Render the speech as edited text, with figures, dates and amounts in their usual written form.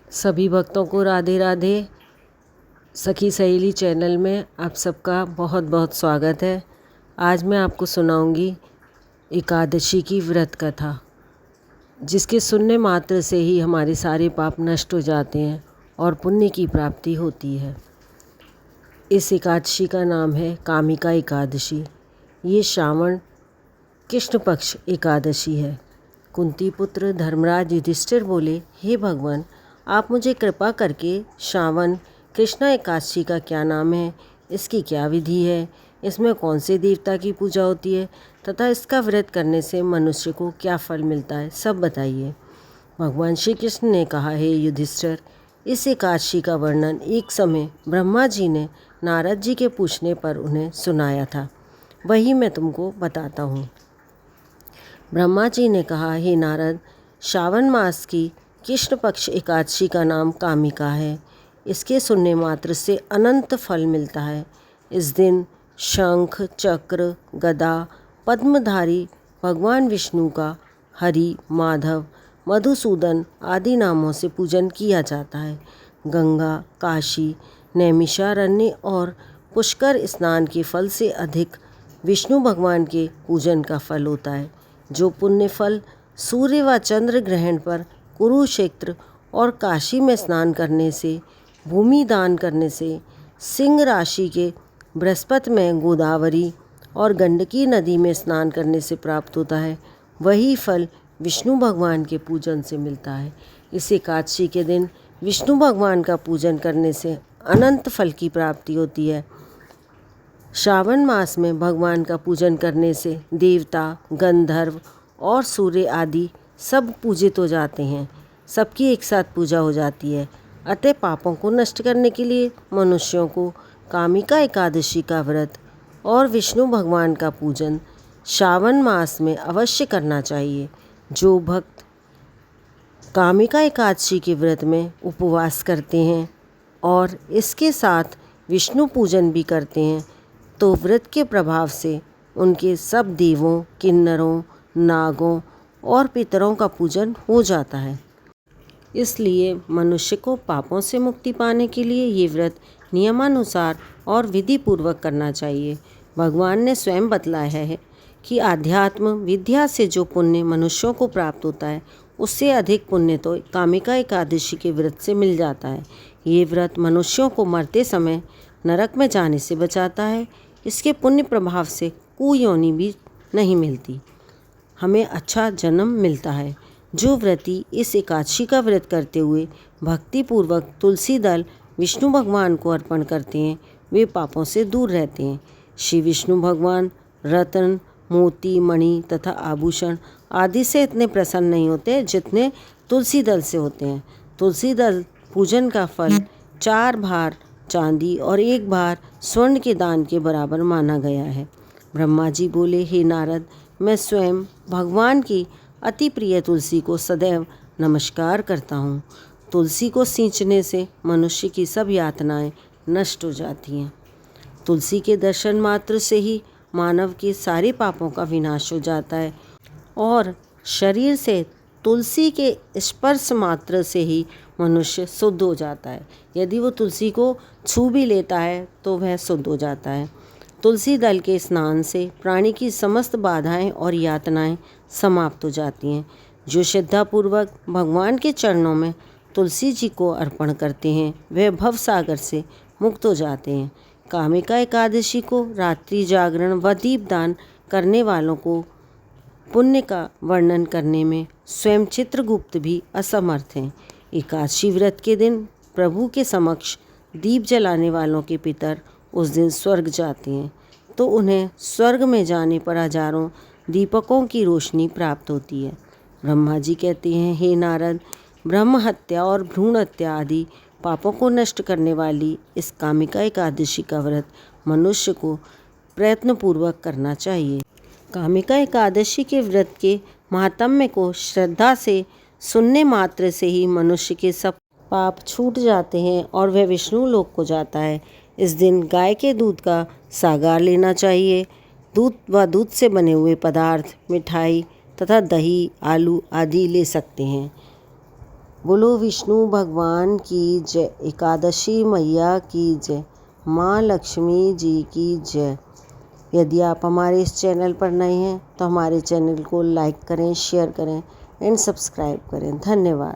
सभी भक्तों को राधे राधे। सखी सहेली चैनल में आप सबका बहुत बहुत स्वागत है। आज मैं आपको सुनाऊंगी एकादशी की व्रत कथा, जिसके सुनने मात्र से ही हमारे सारे पाप नष्ट हो जाते हैं और पुण्य की प्राप्ति होती है। इस एकादशी का नाम है कामिका एकादशी। ये श्रावण कृष्ण पक्ष एकादशी है। कुंती पुत्र धर्मराज युधिष्ठिर बोले, हे भगवान, आप मुझे कृपा करके श्रावण कृष्ण एकादशी का क्या नाम है, इसकी क्या विधि है, इसमें कौन से देवता की पूजा होती है तथा इसका व्रत करने से मनुष्य को क्या फल मिलता है, सब बताइए। भगवान श्री कृष्ण ने कहा, हे युधिष्ठिर, इस एकादशी का वर्णन एक समय ब्रह्मा जी ने नारद जी के पूछने पर उन्हें सुनाया था, वही मैं तुमको बताता हूँ। ब्रह्मा जी ने कहा, हे नारद, श्रावण मास की कृष्ण पक्ष एकादशी का नाम कामिका है। इसके सुनने मात्र से अनंत फल मिलता है। इस दिन शंख, चक्र, गदा, पद्मधारी भगवान विष्णु का हरि, माधव, मधुसूदन आदि नामों से पूजन किया जाता है। गंगा, काशी, नैमिषारण्य और पुष्कर स्नान के फल से अधिक विष्णु भगवान के पूजन का फल होता है। जो पुण्य फल सूर्य व चंद्र ग्रहण पर कुरुक्षेत्र और काशी में स्नान करने से, भूमि दान करने से, सिंह राशि के बृहस्पति में गोदावरी और गंडकी नदी में स्नान करने से प्राप्त होता है, वही फल विष्णु भगवान के पूजन से मिलता है। इस एकादशी के दिन विष्णु भगवान का पूजन करने से अनंत फल की प्राप्ति होती है। श्रावण मास में भगवान का पूजन करने से देवता, गंधर्व और सूर्य आदि सब पूजित हो जाते हैं। सबकी एक साथ पूजा हो जाती है। अतः पापों को नष्ट करने के लिए मनुष्यों को कामिका एकादशी का व्रत और विष्णु भगवान का पूजन श्रावण मास में अवश्य करना चाहिए। जो भक्त कामिका एकादशी के व्रत में उपवास करते हैं और इसके साथ विष्णु पूजन भी करते हैं, तो व्रत के प्रभाव से उनके सब देवों, किन्नरों, नागों और पितरों का पूजन हो जाता है। इसलिए मनुष्य को पापों से मुक्ति पाने के लिए ये व्रत नियमानुसार और विधि पूर्वक करना चाहिए। भगवान ने स्वयं बतलाया है कि आध्यात्म विद्या से जो पुण्य मनुष्यों को प्राप्त होता है, उससे अधिक पुण्य तो कामिका एकादशी के व्रत से मिल जाता है। ये व्रत मनुष्यों को मरते समय नरक में जाने से बचाता है। इसके पुण्य प्रभाव से कुयोनि भी नहीं मिलती, हमें अच्छा जन्म मिलता है। जो व्रती इस एकादशी का व्रत करते हुए भक्तिपूर्वक तुलसी दल विष्णु भगवान को अर्पण करते हैं, वे पापों से दूर रहते हैं। श्री विष्णु भगवान रत्न, मोती, मणि तथा आभूषण आदि से इतने प्रसन्न नहीं होते जितने तुलसी दल से होते हैं। तुलसी दल पूजन का फल 4 भार चांदी और 1 भार स्वर्ण के दान के बराबर माना गया है। ब्रह्मा जी बोले, हे नारद, मैं स्वयं भगवान की अति प्रिय तुलसी को सदैव नमस्कार करता हूँ। तुलसी को सींचने से मनुष्य की सब यातनाएं नष्ट हो जाती हैं। तुलसी के दर्शन मात्र से ही मानव के सारे पापों का विनाश हो जाता है और शरीर से तुलसी के स्पर्श मात्र से ही मनुष्य शुद्ध हो जाता है। यदि वो तुलसी को छू भी लेता है तो वह शुद्ध हो जाता है। तुलसी दल के स्नान से प्राणी की समस्त बाधाएं और यातनाएं समाप्त हो जाती हैं। जो श्रद्धापूर्वक भगवान के चरणों में तुलसी जी को अर्पण करते हैं, वह भव सागर से मुक्त हो जाते हैं। कामिका एकादशी को रात्रि जागरण व दीपदान करने वालों को पुण्य का वर्णन करने में स्वयं चित्रगुप्त भी असमर्थ हैं। एकादशी व्रत के दिन प्रभु के समक्ष दीप जलाने वालों के पितर उस दिन स्वर्ग जाते हैं, तो उन्हें स्वर्ग में जाने पर हजारों दीपकों की रोशनी प्राप्त होती है। ब्रह्मा जी कहते हैं, हे नारद, ब्रह्म हत्या और भ्रूण हत्या आदि पापों को नष्ट करने वाली इस कामिका एकादशी का व्रत मनुष्य को प्रयत्नपूर्वक करना चाहिए। कामिका एकादशी के व्रत के महात्म्य को श्रद्धा से सुनने मात्र से ही मनुष्य के सब पाप छूट जाते हैं और वह विष्णु लोक को जाता है। इस दिन गाय के दूध का सागार लेना चाहिए। दूध व दूध से बने हुए पदार्थ, मिठाई तथा दही, आलू आदि ले सकते हैं। बोलो विष्णु भगवान की जय, एकादशी मैया की जय, माँ लक्ष्मी जी की जय। यदि आप हमारे इस चैनल पर नए हैं तो हमारे चैनल को लाइक करें, शेयर करें एंड सब्सक्राइब करें। धन्यवाद।